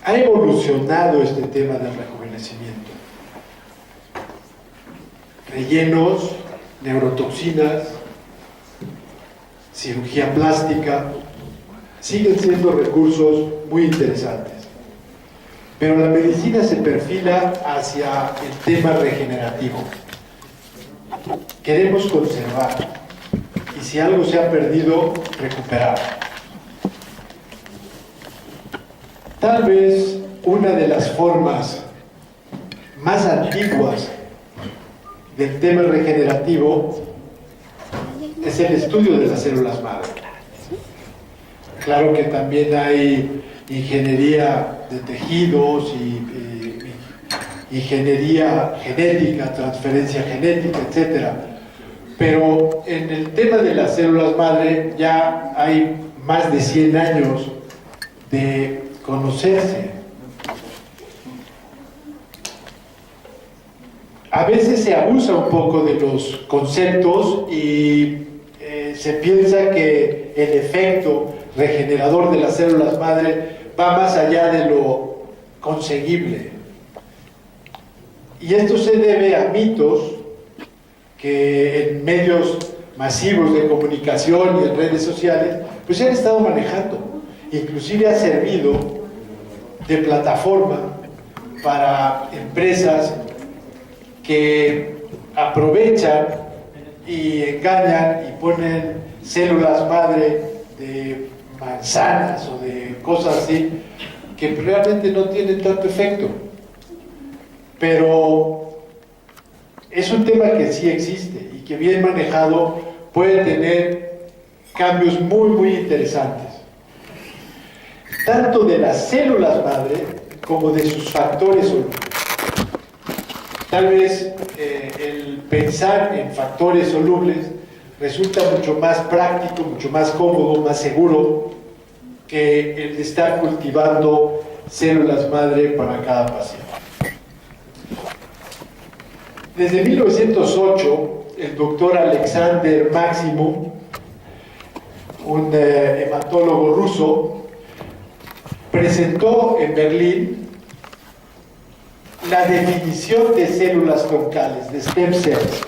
ha evolucionado este tema del rejuvenecimiento. Rellenos, neurotoxinas, cirugía plástica, siguen siendo recursos muy interesantes. Pero la medicina se perfila hacia el tema regenerativo. Queremos conservar, y si algo se ha perdido, recuperar. Tal vez una de las formas más antiguas del tema regenerativo es el estudio de las células madre. Claro que también hay ingeniería de tejidos y ingeniería genética, transferencia genética, etc. Pero en el tema de las células madre ya hay más de 100 años de conocerse. A veces se abusa un poco de los conceptos y se piensa que el efecto regenerador de las células madre va más allá de lo conseguible. Y esto se debe a mitos que en medios masivos de comunicación y en redes sociales pues se han estado manejando. Inclusive ha servido de plataforma para empresas que aprovechan y engañan y ponen células madre de manzanas o de cosas así que realmente no tienen tanto efecto. Pero es un tema que sí existe y que bien manejado puede tener cambios muy, muy interesantes. Tanto de las células madre como de sus factores solubles. Tal vez el pensar en factores solubles resulta mucho más práctico, mucho más cómodo, más seguro que el de estar cultivando células madre para cada paciente. Desde 1908, el doctor Alexander Maximum, un hematólogo ruso, presentó en Berlín la definición de células troncales, de stem cells.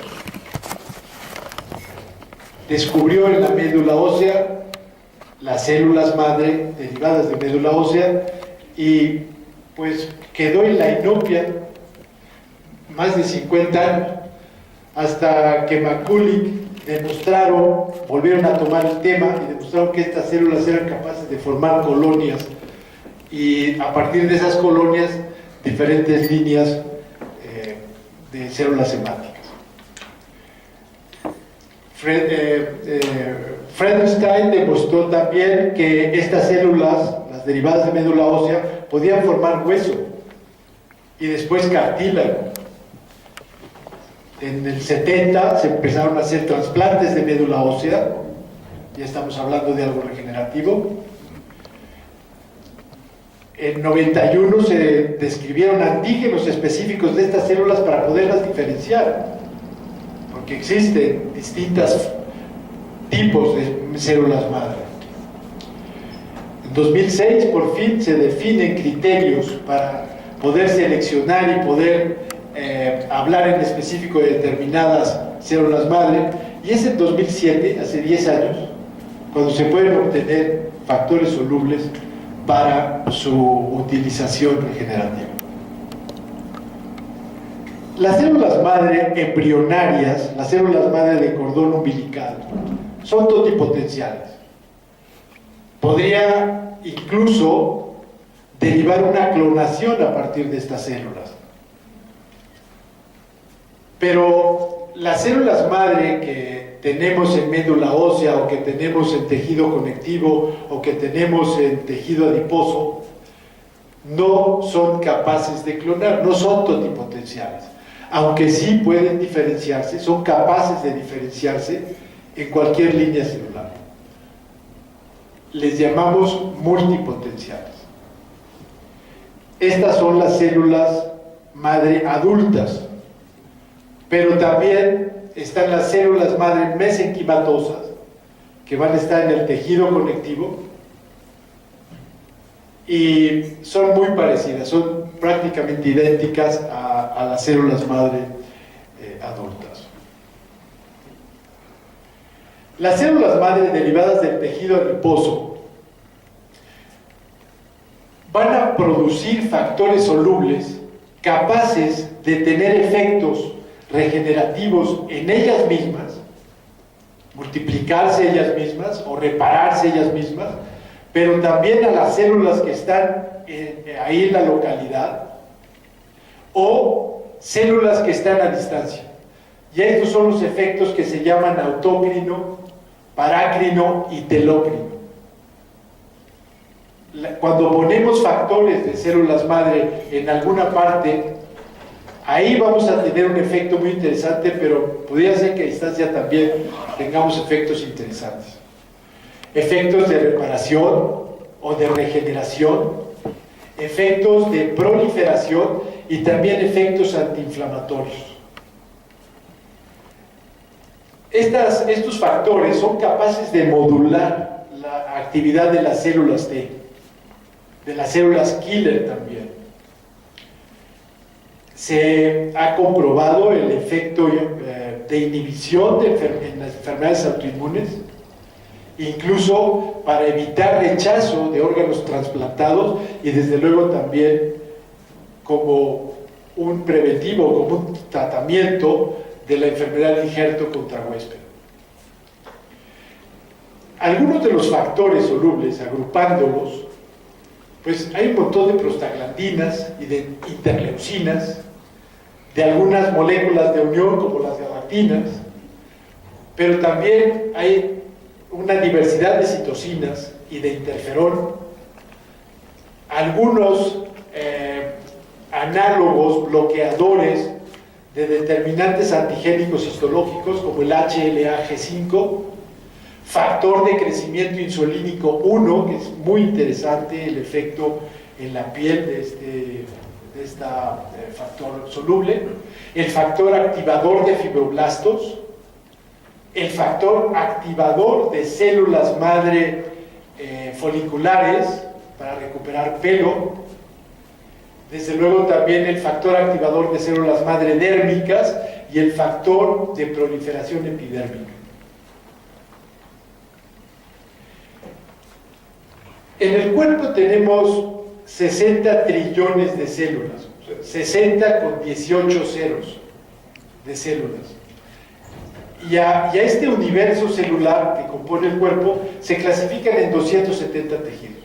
Descubrió en la médula ósea las células madre derivadas de médula ósea y pues quedó en la inopia más de 50 años, hasta que McCulloch volvieron a tomar el tema y demostraron que estas células eran capaces de formar colonias y a partir de esas colonias diferentes líneas de células hemáticas. Freudenstein demostró también que estas células, las derivadas de médula ósea, podían formar hueso y después cartílago. En el 70 se empezaron a hacer trasplantes de médula ósea, ya estamos hablando de algo regenerativo. En 91 se describieron antígenos específicos de estas células para poderlas diferenciar, porque existen distintos tipos de células madre. En 2006 por fin se definen criterios para poder seleccionar y poder hablar en específico de determinadas células madre, y es en 2007, hace 10 años, cuando se pueden obtener factores solubles para su utilización regenerativa. Las células madre embrionarias, las células madre de cordón umbilical, son totipotenciales. Podría incluso derivar una clonación a partir de estas células. Pero las células madre que tenemos en médula ósea o que tenemos en tejido conectivo o que tenemos en tejido adiposo no son capaces de clonar, no son totipotenciales, aunque sí pueden diferenciarse, son capaces de diferenciarse en cualquier línea celular. Les llamamos multipotenciales. Estas son las células madre adultas, pero también están las células madre mesenquimatosas, que van a estar en el tejido conectivo, y son muy parecidas, son prácticamente idénticas a las células madre adultas. Las células madre derivadas del tejido adiposo van a producir factores solubles capaces de tener efectos regenerativos en ellas mismas, multiplicarse ellas mismas o repararse ellas mismas, pero también a las células que están ahí en la localidad, o células que están a distancia. Y estos son los efectos que se llaman autócrino, parácrino y telócrino. Cuando ponemos factores de células madre en alguna parte, ahí vamos a tener un efecto muy interesante, pero podría ser que a distancia también tengamos efectos interesantes. Efectos de reparación o de regeneración, efectos de proliferación y también efectos antiinflamatorios. Estos factores son capaces de modular la actividad de las células T, de las células killer también. Se ha comprobado el efecto de inhibición en las enfermedades autoinmunes, incluso para evitar rechazo de órganos trasplantados y desde luego también como un preventivo, como un tratamiento de la enfermedad de Injerto contra huésped. Algunos de los factores solubles, agrupándolos, pues hay un montón de prostaglandinas y de interleucinas, de algunas moléculas de unión como las galactinas, pero también hay una diversidad de citocinas y de interferón, algunos análogos bloqueadores de determinantes antigénicos histológicos como el HLA-G5, factor de crecimiento insulínico 1, que es muy interesante el efecto en la piel de este factor soluble, el factor activador de fibroblastos, el factor activador de células madre foliculares para recuperar pelo, desde luego también el factor activador de células madre dérmicas y el factor de proliferación epidérmica. En el cuerpo tenemos 60 trillones de células, 60 con 18 ceros de células. Y a este universo celular que compone el cuerpo se clasifican en 270 tejidos.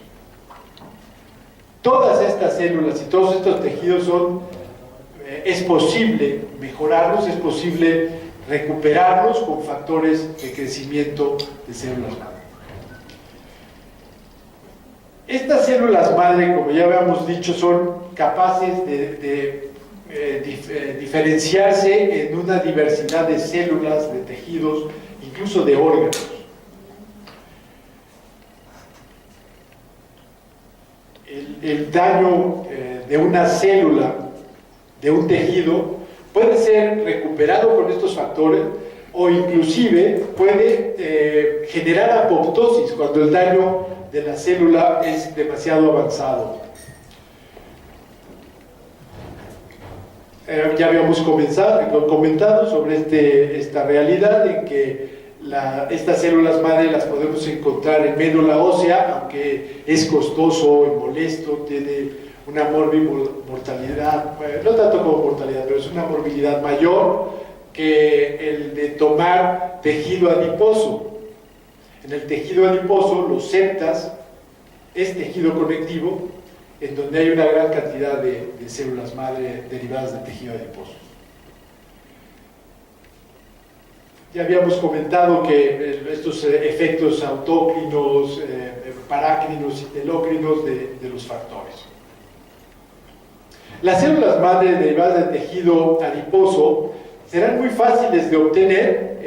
Todas estas células y todos estos tejidos es posible mejorarlos, es posible recuperarlos con factores de crecimiento de células madre. Estas células madre, como ya habíamos dicho, son capaces de diferenciarse en una diversidad de células, de tejidos, incluso de órganos. El daño de una célula, de un tejido, puede ser recuperado con estos factores o inclusive puede generar apoptosis cuando el daño de la célula es demasiado avanzado. Ya habíamos comentado sobre esta realidad en que estas células madre las podemos encontrar en médula ósea, aunque es costoso y molesto, tiene una mortalidad, no tanto como mortalidad, pero es una morbilidad mayor que el de tomar tejido adiposo. En el tejido adiposo, los septas es tejido conectivo, en donde hay una gran cantidad de células madre derivadas del tejido adiposo. Ya habíamos comentado que estos efectos autócrinos, parácrinos y telócrinos de los factores. Las células madre derivadas del tejido adiposo serán muy fáciles de obtener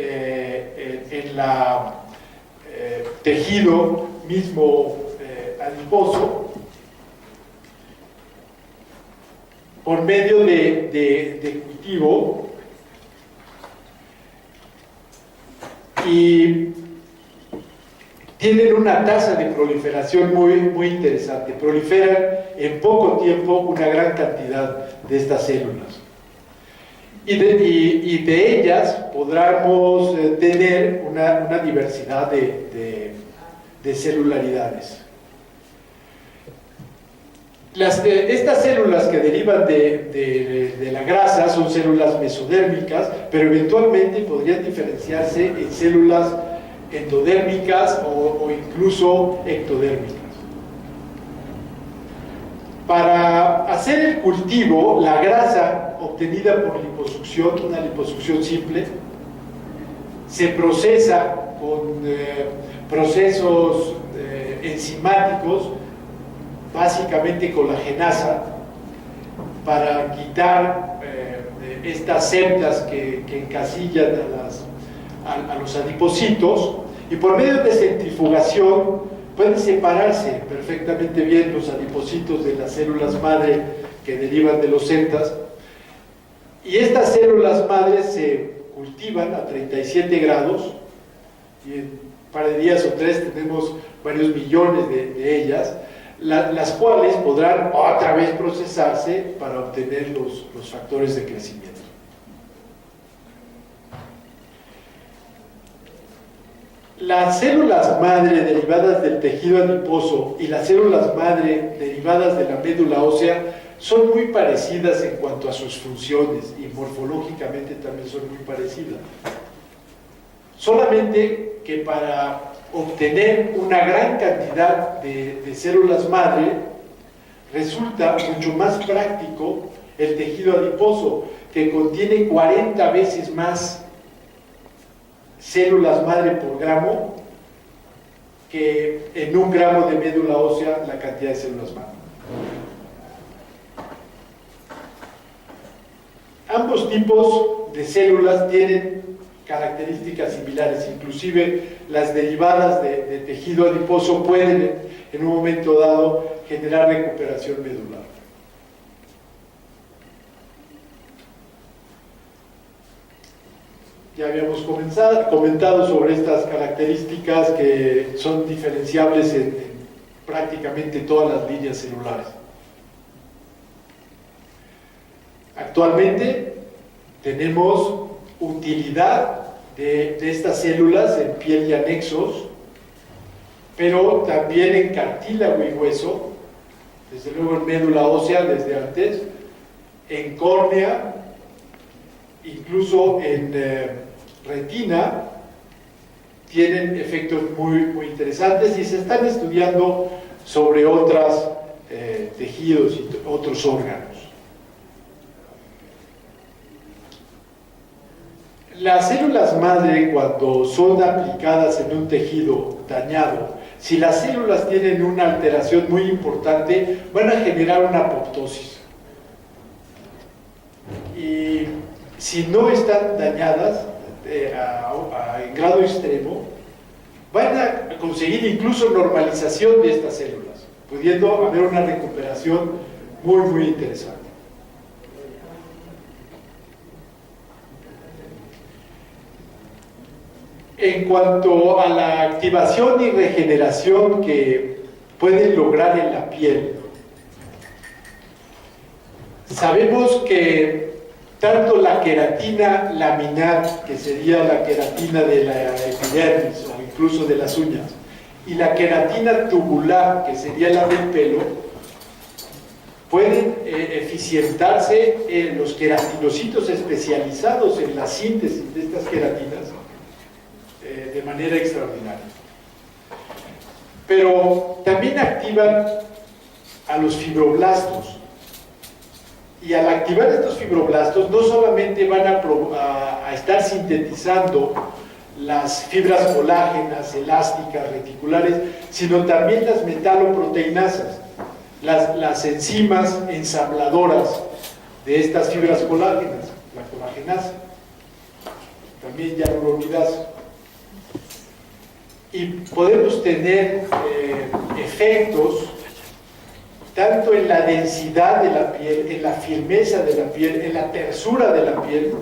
en la tejido mismo adiposo por medio de cultivo, y tienen una tasa de proliferación muy interesante. Proliferan en poco tiempo una gran cantidad de estas células. Y de ellas podremos tener una diversidad de celularidades. Estas células que derivan de la grasa son células mesodérmicas, pero eventualmente podrían diferenciarse en células endodérmicas o incluso ectodérmicas. Para hacer el cultivo, la grasa obtenida por liposucción, una liposucción simple, se procesa con procesos enzimáticos, básicamente colagenasa, para quitar estas septas que encasillan a los adipocitos, y por medio de centrifugación pueden separarse perfectamente bien los adipocitos de las células madre que derivan de los septas, y estas células madres se cultivan a 37 grados, y en un par de días o tres tenemos varios millones de ellas, las cuales podrán otra vez procesarse para obtener los factores de crecimiento. Las células madre derivadas del tejido adiposo y las células madre derivadas de la médula ósea son muy parecidas en cuanto a sus funciones, y morfológicamente también son muy parecidas. Solamente que para obtener una gran cantidad de células madre resulta mucho más práctico el tejido adiposo, que contiene 40 veces más células madre por gramo que en un gramo de médula ósea la cantidad de células madre. Ambos tipos de células tienen características similares, inclusive las derivadas de tejido adiposo pueden en un momento dado generar recuperación medular. Ya habíamos comentado sobre estas características que son diferenciables en prácticamente todas las líneas celulares. Actualmente tenemos utilidad de estas células en piel y anexos, pero también en cartílago y hueso, desde luego en médula ósea desde antes, en córnea, incluso en retina, tienen efectos muy interesantes, y se están estudiando sobre otros tejidos y otros órganos. Las células madre, cuando son aplicadas en un tejido dañado, si las células tienen una alteración muy importante, van a generar una apoptosis. Y si no están dañadas en grado extremo, van a conseguir incluso normalización de estas células, pudiendo haber una recuperación muy interesante. En cuanto a la activación y regeneración que pueden lograr en la piel, sabemos que tanto la queratina laminar, que sería la queratina de la epidermis o incluso de las uñas, y la queratina tubular, que sería la del pelo, pueden eficientarse en los queratinocitos especializados en la síntesis de estas queratinas de manera extraordinaria. Pero también activan a los fibroblastos, y al activar estos fibroblastos no solamente van a estar sintetizando las fibras colágenas, elásticas, reticulares, sino también las metaloproteinasas, las enzimas ensambladoras de estas fibras colágenas, la colagenasa, también hialuronidasa. Y podemos tener efectos tanto en la densidad de la piel, en la firmeza de la piel, en la tersura de la piel,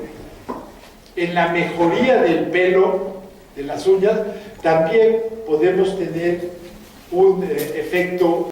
en la mejoría del pelo, de las uñas, también podemos tener un efecto